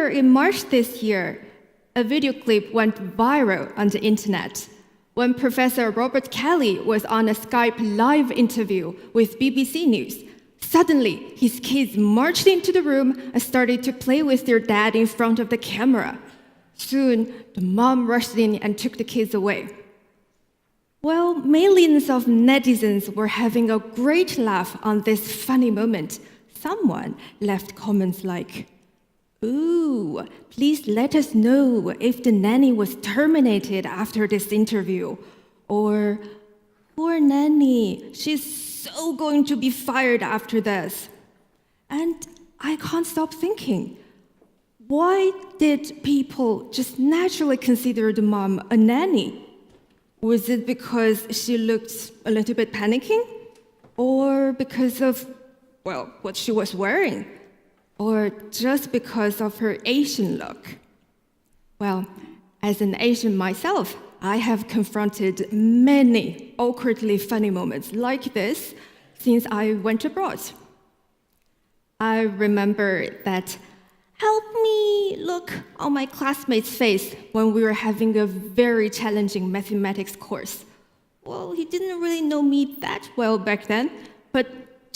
earlier in March this year, a video clip went viral on the internet when Professor Robert Kelly was on a Skype live interview with BBC News. Suddenly, his kids marched into the room and started to play with their dad in front of the camera. Soon, the mom rushed in and took the kids away. While millions of netizens were having a great laugh on this funny moment, someone left comments like, "Ooh, please let us know if the nanny was terminated after this interview." Or, "Poor nanny, she's so going to be fired after this." And I can't stop thinking, why did people just naturally consider the mom a nanny? Was it because she looked a little bit panicking? Or because of, well, what she was wearing? Or just because of her Asian look? Well, as an Asian myself, I have confronted many awkwardly funny moments like this since I went abroad. I remember that "help me" look on my classmate's face when we were having a very challenging mathematics course. Well, he didn't really know me that well back then, but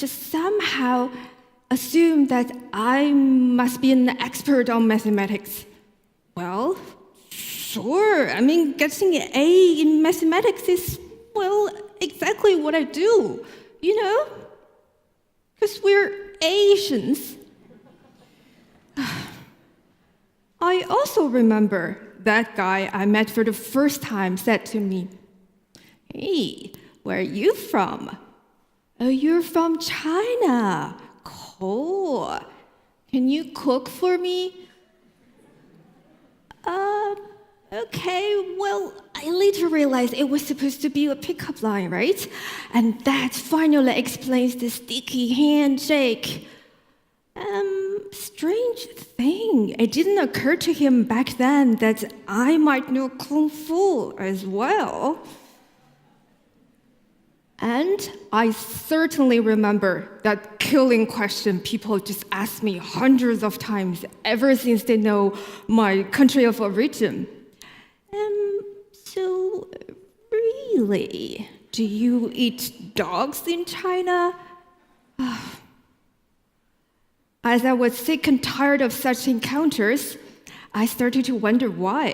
just somehow assumed that I must be an expert on mathematics. Well, sure, I mean, getting an A in mathematics is, well, exactly what I do, you know? Because we're Asians. I also remember that guy I met for the first time said to me, "Hey, where are you from?" "Oh, you're from China. Cool. Can you cook for me?" Okay, well, I later realized it was supposed to be a pickup line, right? And that finally explains the sticky handshake. Strange thing, it didn't occur to him back then that I might know Kung Fu as well. And I certainly remember that killing question people just ask me hundreds of times ever since they know my country of origin. So really, do you eat dogs in China? As I was sick and tired of such encounters, I started to wonder why.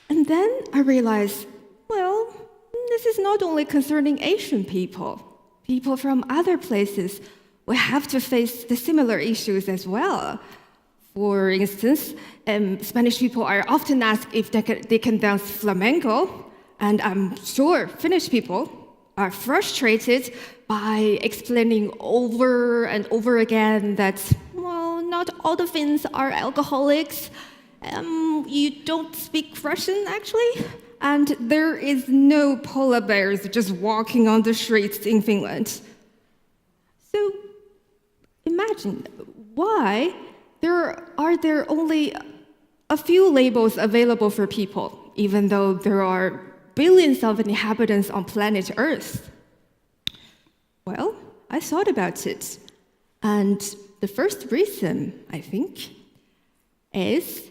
And then I realized, well, this is not only concerning Asian people. People from other places will have to face the similar issues as well. For instance, Spanish people are often asked if they can dance flamenco, and I'm sure Finnish people are frustrated by explaining over and over again that, well, not all the Finns are alcoholics. You don't speak Russian, actually. And there is no polar bears just walking on the streets in Finland. So imagine, why are there only a few labels available for people, even though there are billions of inhabitants on planet Earth? Well, I thought about it. And the first reason, I think, is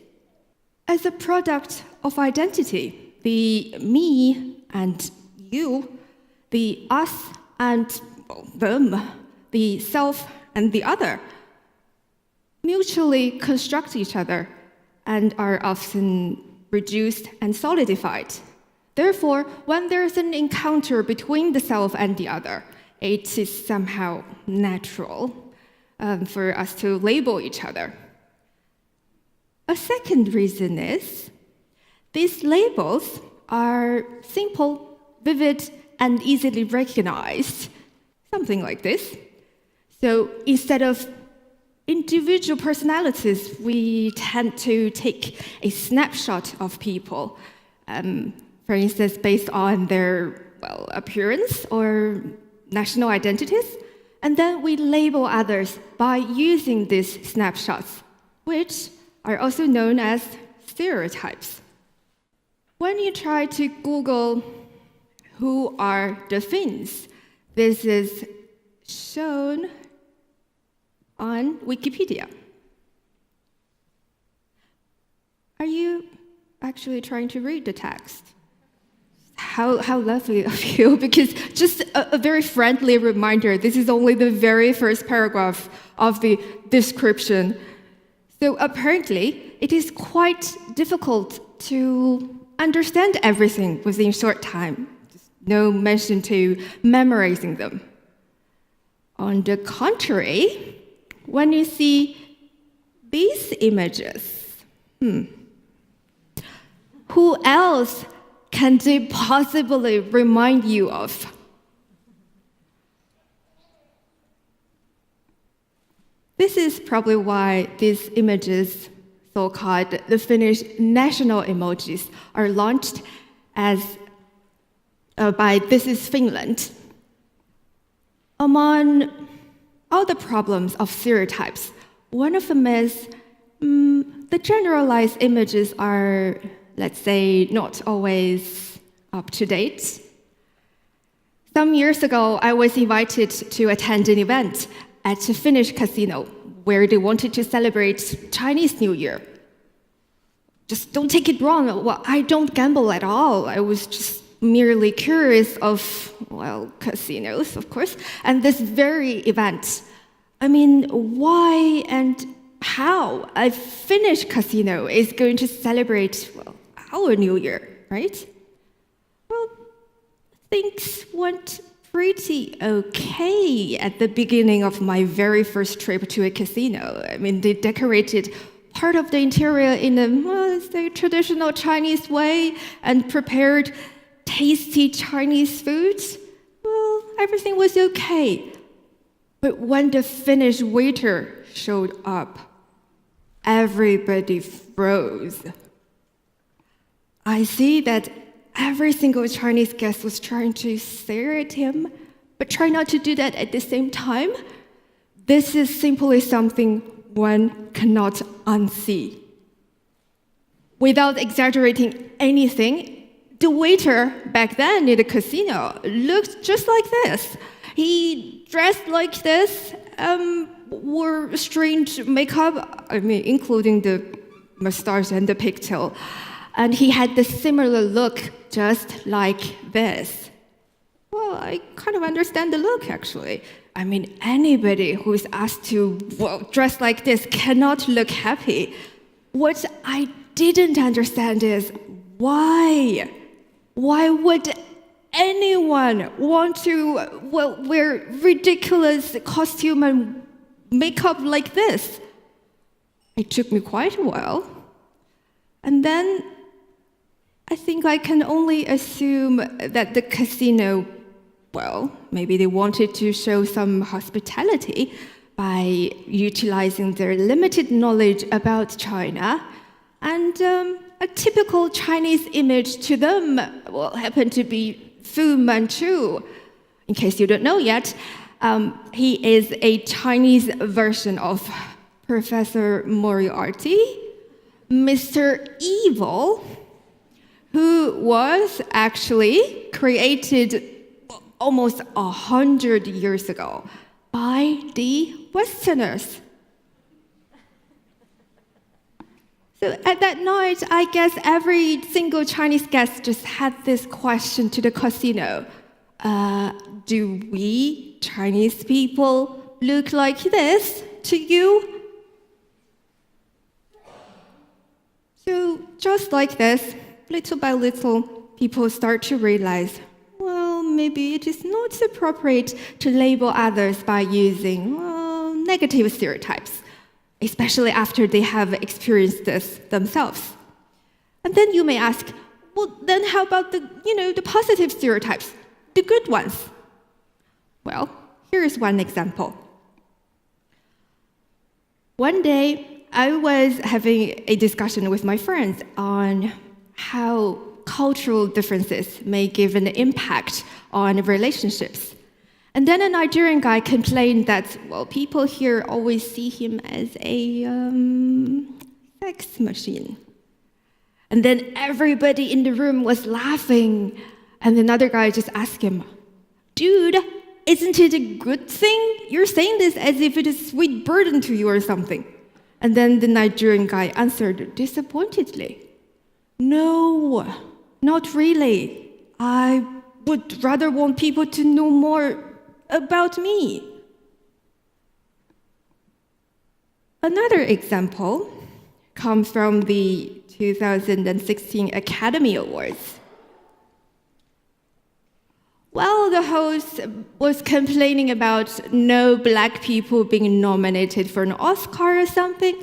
as a product of identity. The me and you, the us and them, the self and the other, mutually construct each other and are often reduced and solidified. Therefore, when there's an encounter between the self and the other, it is somehow natural for us to label each other. A second reason is these labels are simple, vivid, and easily recognized. Something like this. So instead of individual personalities, we tend to take a snapshot of people, for instance, based on their, well, appearance or national identities, and then we label others by using these snapshots, which are also known as stereotypes. When you try to Google who are the Finns, this is shown on Wikipedia. Are you actually trying to read the text? How lovely of you, because just a very friendly reminder, this is only the very first paragraph of the description. So apparently, it is quite difficult to understand everything within a short time. Just no mention to memorizing them. On the contrary, when you see these images, who else can they possibly remind you of? This is probably why these images, so-called the Finnish national emojis, are launched as by This is Finland. Among all the problems of stereotypes, one of them is the generalized images are, let's say, not always up to date. Some years ago, I was invited to attend an event at a Finnish casino where they wanted to celebrate Chinese New Year. Just don't take it wrong. Well, I don't gamble at all. I was just merely curious of, well, casinos, of course, and this very event. I mean, why and how a Finnish casino is going to celebrate, well, our New Year, right? Well, things went pretty okay at the beginning of my very first trip to a casino. I mean, they decorated part of the interior in a, let's say, traditional Chinese way and prepared tasty Chinese foods. Well, everything was okay. But when the Finnish waiter showed up, everybody froze. I see that every single Chinese guest was trying to stare at him, but try not to do that at the same time. This is simply something one cannot unsee. Without exaggerating anything, the waiter back then in the casino looked just like this. He dressed like this, wore strange makeup, including the mustache and the pigtail. And he had the similar look, just like this. Well, I kind of understand the look, actually. I mean, anybody who's asked to, well, dress like this cannot look happy. What I didn't understand is why? Why would anyone want to, well, wear ridiculous costume and makeup like this? It took me quite a while. And then I think I can only assume that the casino, well, maybe they wanted to show some hospitality by utilizing their limited knowledge about China. And a typical Chinese image to them, well, happened to be Fu Manchu. In case you don't know yet, he is a Chinese version of Professor Moriarty, Mr. Evil, who was actually created almost 100 years ago by the Westerners. So at that night, I guess every single Chinese guest just had this question to the casino. Do we Chinese people look like this to you? So just like this, little by little, people start to realize, well, maybe it is not appropriate to label others by using negative stereotypes, especially after they have experienced this themselves. And then you may ask, well, then how about the positive stereotypes, the good ones? Well, here's one example. One day, I was having a discussion with my friends on how cultural differences may give an impact on relationships. And then a Nigerian guy complained that, well, people here always see him as a sex machine. And then everybody in the room was laughing. And another guy just asked him, dude, isn't it a good thing? You're saying this as if it is a sweet burden to you or something. And then the Nigerian guy answered disappointedly, "No, not really. I would rather want people to know more about me." Another example comes from the 2016 Academy Awards. While the host was complaining about no black people being nominated for an Oscar or something,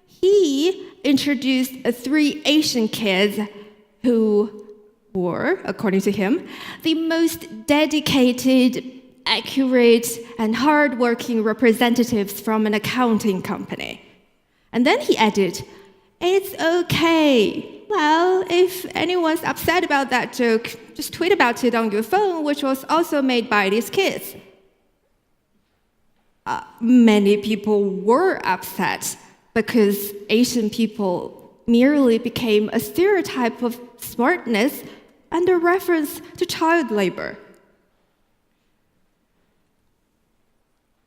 he introduced 3 Asian kids who were, according to him, the most dedicated, accurate, and hardworking representatives from an accounting company. And then he added, "It's okay. Well, if anyone's upset about that joke, just tweet about it on your phone, which was also made by these kids." Many people were upset because Asian people merely became a stereotype of smartness and a reference to child labor.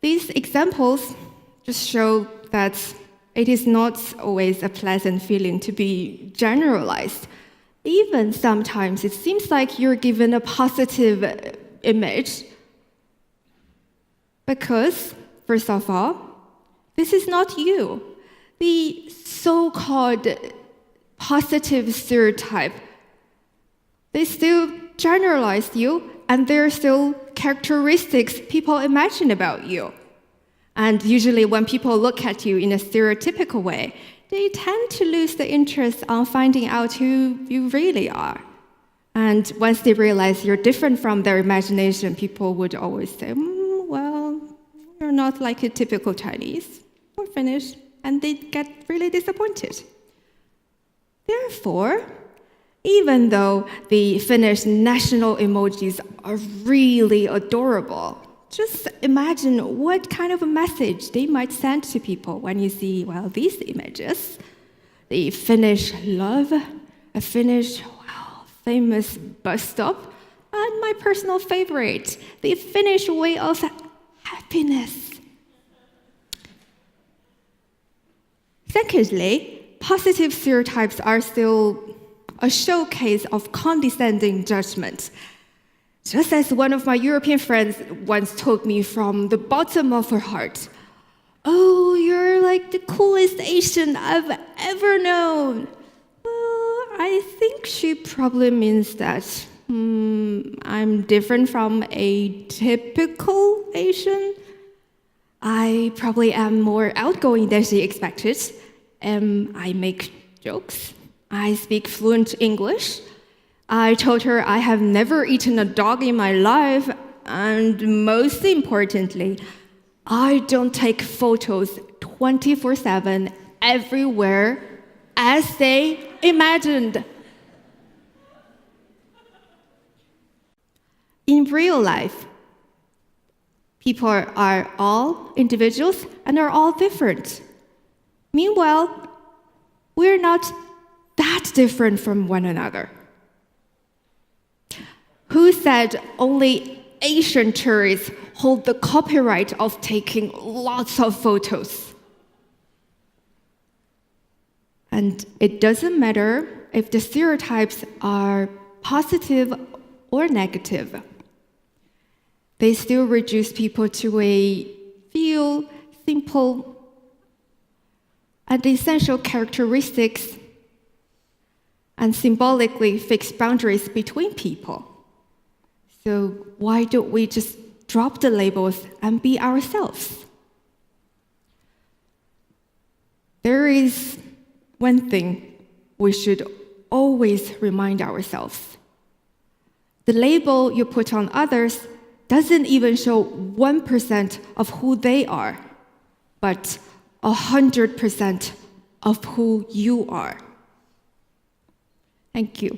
These examples just show that it is not always a pleasant feeling to be generalized. Even sometimes it seems like you're given a positive image because, first of all, this is not you. The so-called positive stereotype, they still generalize you, and there are still characteristics people imagine about you. And usually when people look at you in a stereotypical way, they tend to lose the interest on finding out who you really are. And once they realize you're different from their imagination, people would always say, "Well, you're not like a typical Chinese or Finnish," and they get really disappointed. Therefore, even though the Finnish national emojis are really adorable, just imagine what kind of a message they might send to people when you see, well, these images. The Finnish love, a Finnish, famous bus stop, and my personal favorite, the Finnish way of happiness. Secondly, positive stereotypes are still a showcase of condescending judgment. Just as one of my European friends once told me from the bottom of her heart, "Oh, you're like the coolest Asian I've ever known." Well, I think she probably means that I'm different from a typical Asian. I probably am more outgoing than she expected. I make jokes. I speak fluent English. I told her I have never eaten a dog in my life, and most importantly, I don't take photos 24/7 everywhere as they imagined. In real life, people are all individuals and are all different. Meanwhile, we're not that different from one another. Who said only Asian tourists hold the copyright of taking lots of photos? And it doesn't matter if the stereotypes are positive or negative. They still reduce people to a few simple and essential characteristics and symbolically fix boundaries between people. So why don't we just drop the labels and be ourselves? There is one thing we should always remind ourselves. The label you put on others doesn't even show 1% of who they are, but 100% of who you are. Thank you.